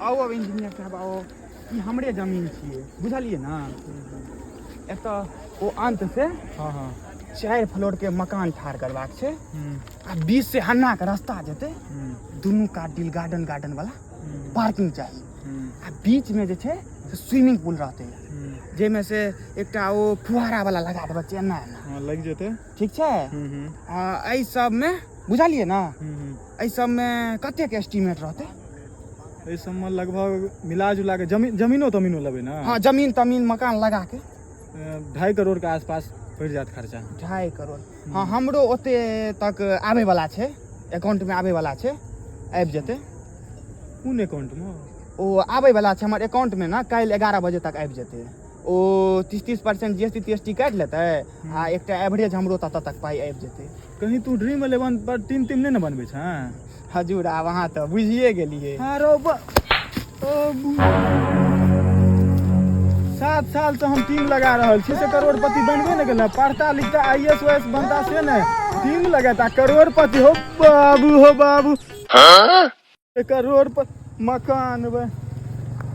आओ अब इंजीनियर साहब आओ, ई हमरे जमीन छिए, बुझलिए ना। एतऽ ओ अंत से हाँ हाँ 4 फ्लोर के मकान ठाड़ करबाक छै आ 20 से हन्ना के रास्ता जेतै, दुनू काट दिल गार्डन गार्डन वाला पार्किंग चाहिए आ बीच में जे छै से स्विमिंग पूल रहतै, जेमे से एकटा ओ फुहारा वाला लगा देबै छै, एना एना हाँ लग जेतै। ठीक छै। एहि सब में बुझलिए ना, एहि सब में कते के एस्टीमेट रहतै? एहि सब में लगभग मिला जुला के जमीनो तमीनो लेबै ना। हाँ जमीन तमीन मकान लगा के 2.5 करोड़ के आसपास पड़ जात खर्चा। 2.5 करोड़। हाँ हमरो ओते तक आबे वाला छै, अकाउंट में आबे वाला छै, आबि जेतै। कोन अकाउंट में? ओ आबे वाला छै हमर अकाउंट में ना, काल्हि 11 बजे तक आबि जेतै। ओ 30% जीएसटी टीएसटी काटि लेतै आ एकटा एवरेज हमरो तक पाई आबि जेतै। कहीं तू ड्रीम 11 पर टीम नहीं ना बनबै छै? हजूर आब अहाँ तऽ बुझिए गेलिए। हाँ रो 7 साल से हम टीम लगा रहल छी, से करोड़पति बनबे न केला। पढ़ता लिखता IAS OAS बनता से न टीम लगाता करोड़पति हो बाबू, हो बाबू। करोड़पति मकान